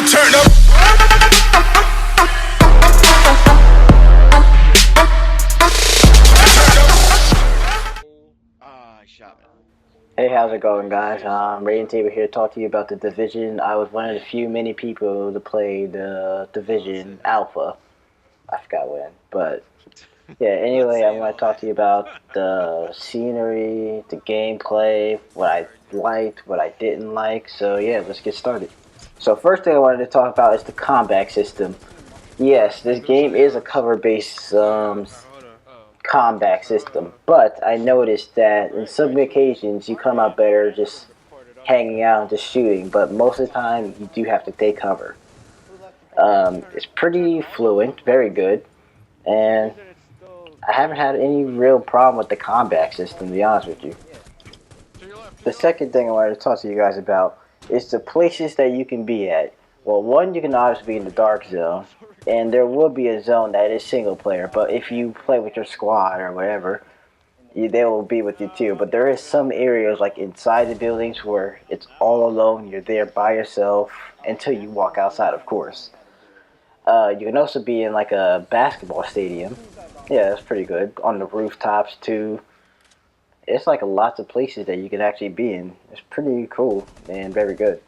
turn up. Hey, how's it going, guys? Ray and Tabor here to talk to you about the Division. I was one of the few many people to play the Division Alpha. I forgot when, but yeah. Anyway, I want to talk to you about the scenery, the gameplay, what I liked, what I didn't like. So yeah, let's get started. So first thing I wanted to talk about is the combat system. Yes, this game is a cover-based combat system, but I noticed that in some occasions you come out better just hanging out and just shooting, but most of the time you do have to take cover. It's pretty fluent, very good, and I haven't had any real problem with the combat system, to be honest with you. The second thing I wanted to talk to you guys about is the places that you can be at. Well, one, you can obviously be in the dark zone, and there will be a zone that is single player, but if you play with your squad or whatever, they will be with you too. But there is some areas like inside the buildings where it's all alone. You're there by yourself until you walk outside, of course. You can also be in like a basketball stadium. Yeah, that's pretty good. On the rooftops too. It's like lots of places that you can actually be in. It's pretty cool and very good.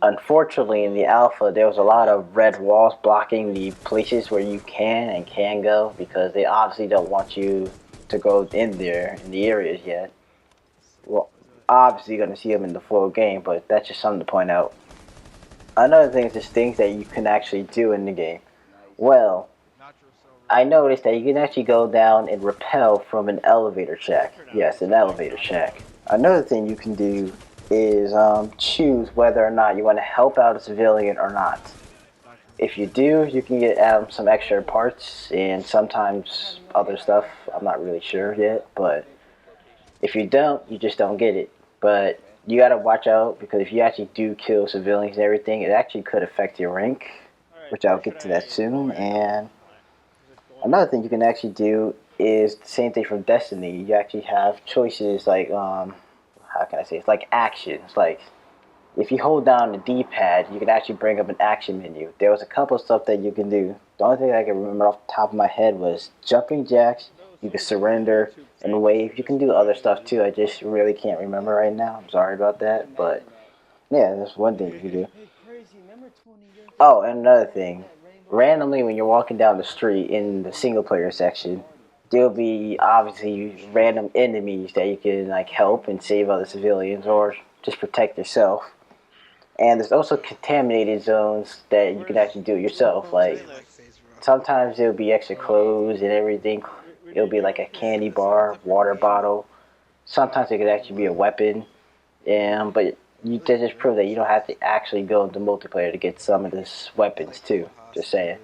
Unfortunately, in the alpha, there was a lot of red walls blocking the places where you can and can go because they obviously don't want you to go in there in the areas yet. Well, obviously you're going to see them in the full game, but that's just something to point out. Another thing is just things that you can actually do in the game. Well, I noticed that you can actually go down and rappel from an elevator shack. Yes, an elevator shack. Another thing you can do is choose whether or not you want to help out a civilian or not. If you do, you can get some extra parts and sometimes other stuff. I'm not really sure yet, but if you don't, you just don't get it. But you gotta watch out because if you actually do kill civilians and everything, it actually could affect your rank, which I'll get to that soon. And another thing you can actually do is the same thing from Destiny. You actually have choices like how can I say it? It's like actions. Like if you hold down the D-pad, you can actually bring up an action menu. There was a couple of stuff that you can do. The only thing I can remember off the top of my head was jumping jacks. You can surrender and wave. You can do other stuff too. I just really can't remember right now. I'm sorry about that, but yeah, that's one thing you can do. Oh, and another thing. Randomly, when you're walking down the street in the single player section, there'll be obviously random enemies that you can like help and save other civilians or just protect yourself. And there's also contaminated zones that you can actually do it yourself. Like sometimes there'll be extra clothes and everything. It'll be like a candy bar, water bottle. Sometimes it could actually be a weapon. But you just prove that you don't have to actually go into multiplayer to get some of these weapons too. Just saying.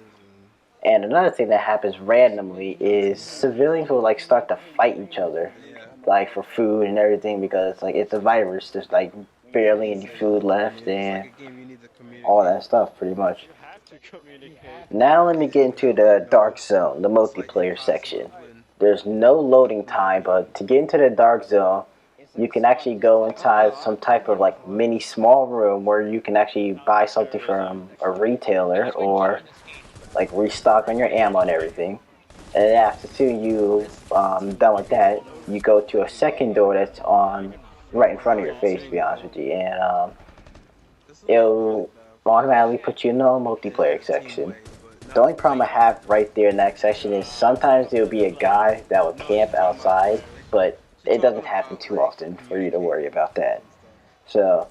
And another thing that happens randomly is civilians will like start to fight each other, like for food and everything because like it's a virus. There's like barely any food left and all that stuff pretty much. Now let me get into the dark zone, the multiplayer section. There's no loading time, but to get into the dark zone, you can actually go inside some type of like mini small room where you can actually buy something from a retailer or like restock on your ammo and everything. And then after you done with that, you go to a second door that's on right in front of your face, to be honest with you, and it'll automatically put you in the multiplayer section. The only problem I have right there in that section is sometimes there'll be a guy that will camp outside, but it doesn't happen too often for you to worry about that. So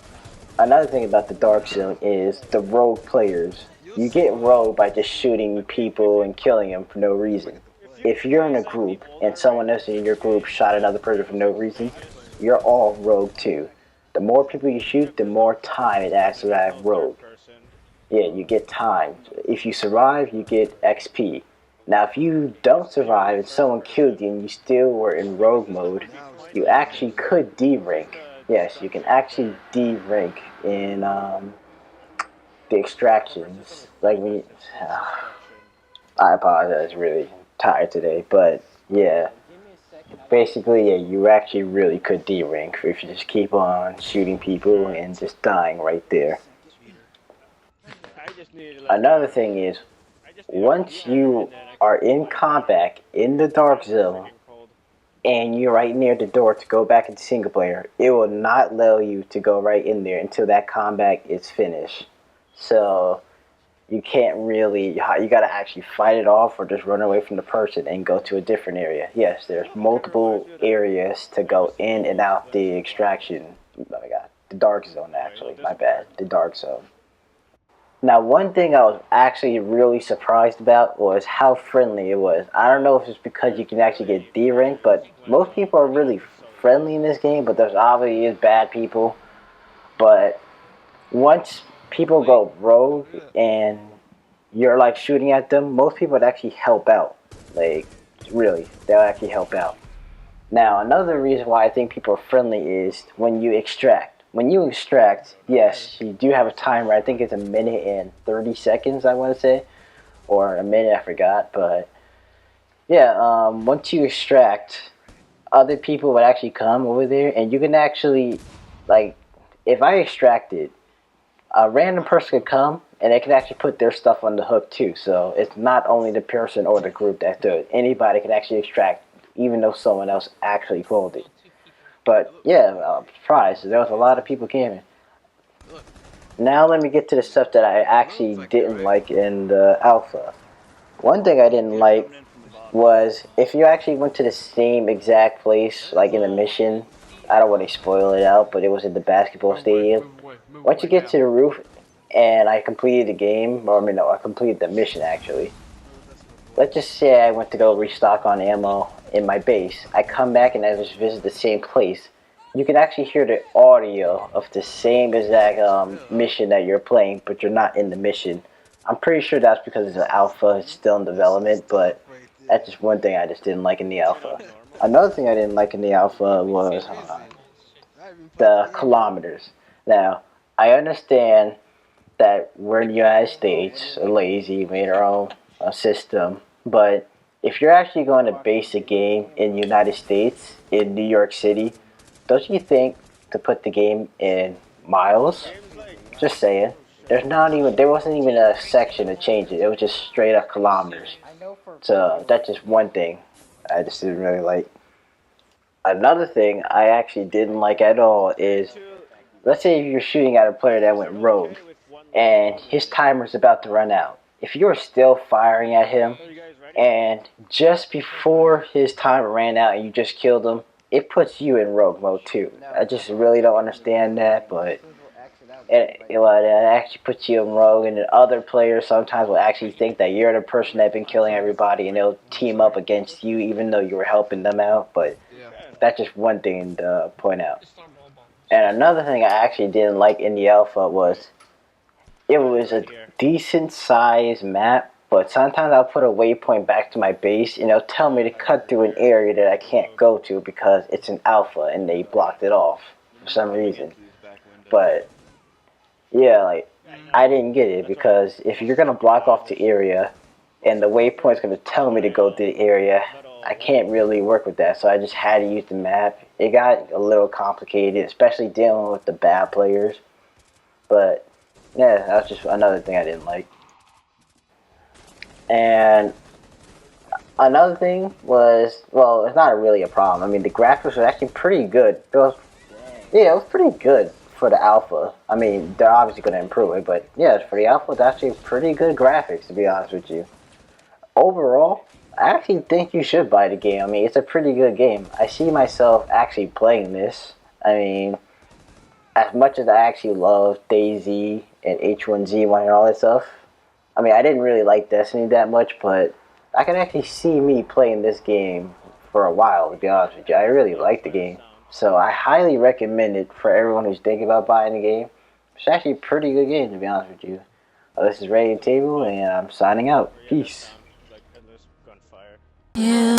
another thing about the dark zone is the rogue players. You get rogue by just shooting people and killing them for no reason. If you're in a group and someone else in your group shot another person for no reason, you're all rogue too. The more people you shoot, the more time it adds to that rogue. Yeah, you get time. If you survive, you get XP. Now, if you don't survive and someone killed you and you still were in rogue mode, you actually could D-rank. Yes, you can actually D-rank in the extractions. Like when you, I apologize, really tired today, but yeah. Basically, yeah, you actually really could D-rank if you just keep on shooting people and just dying right there. Another thing is, once you are in combat in the dark zone and you're right near the door to go back into single player, it will not allow you to go right in there until that combat is finished. So you can't really, you gotta actually fight it off or just run away from the person and go to a different area. Yes, there's multiple areas to go in and out the extraction. Oh my god, the dark zone actually, my bad, the dark zone. Now, one thing I was actually really surprised about was how friendly it was. I don't know if it's because you can actually get D rank, but most people are really friendly in this game, but there's obviously is bad people. But once people go rogue and you're like shooting at them, most people would actually help out. Like, really, they'll actually help out. Now, another reason why I think people are friendly is when you extract. When you extract, yes, you do have a timer. I think it's a minute and 30 seconds, I want to say. Or a minute, I forgot. But, yeah, once you extract, other people would actually come over there. And you can actually, like, if I extracted, a random person could come and they can actually put their stuff on the hook too. So it's not only the person or the group that do it. Anybody can actually extract, even though someone else actually pulled it. But yeah, I'm surprised. There was a lot of people camping. Now let me get to the stuff that I actually didn't like in the alpha. One thing I didn't like was if you actually went to the same exact place, like in the mission, I don't want to spoil it out, but it was at the basketball stadium. Once you get to the roof, and I completed the game, or I mean, no, I completed the mission actually. Let's just say I went to go restock on ammo in my base. I come back and I just visit the same place. You can actually hear the audio of the same exact mission that you're playing, but you're not in the mission. I'm pretty sure that's because it's an alpha, it's still in development, but that's just one thing I just didn't like in the alpha. Another thing I didn't like in the alpha was the kilometers. Now, I understand that we're in the United States, lazy, made our own system, but if you're actually going to base a game in the United States, in New York City, don't you think to put the game in miles? Just saying. There wasn't even a section to change it. It was just straight up kilometers. So that's just one thing I just didn't really like. Another thing I actually didn't like at all is, let's say you're shooting at a player that went rogue, and his timer's about to run out. If you're still firing at him, and just before his timer ran out and you just killed him, it puts you in rogue mode too. I just really don't understand that, but it actually puts you in rogue, and then other players sometimes will actually think that you're the person that's been killing everybody, and they'll team up against you even though you were helping them out, but that's just one thing to point out. And another thing I actually didn't like in the alpha was it was a decent sized map, but sometimes I'll put a waypoint back to my base and they'll tell me to cut through an area that I can't go to because it's an alpha and they blocked it off for some reason. But yeah, like, I didn't get it because if you're gonna block off the area and the waypoint's gonna tell me to go to the area, I can't really work with that, so I just had to use the map. It got a little complicated, especially dealing with the bad players. But yeah, that was just another thing I didn't like. And another thing was, well, it's not really a problem. I mean, the graphics were actually pretty good. Yeah, it was pretty good for the alpha. I mean, they're obviously going to improve it, but yeah, for the alpha, it's actually pretty good graphics, to be honest with you. Overall, I actually think you should buy the game. I mean, it's a pretty good game. I see myself actually playing this. I mean, as much as I actually love DayZ and H1Z1 and all that stuff, I mean, I didn't really like Destiny that much, but I can actually see me playing this game for a while, to be honest with you. I really like the game. So I highly recommend it for everyone who's thinking about buying the game. It's actually a pretty good game, to be honest with you. This is Radio Table, and I'm signing out. Peace. Yeah.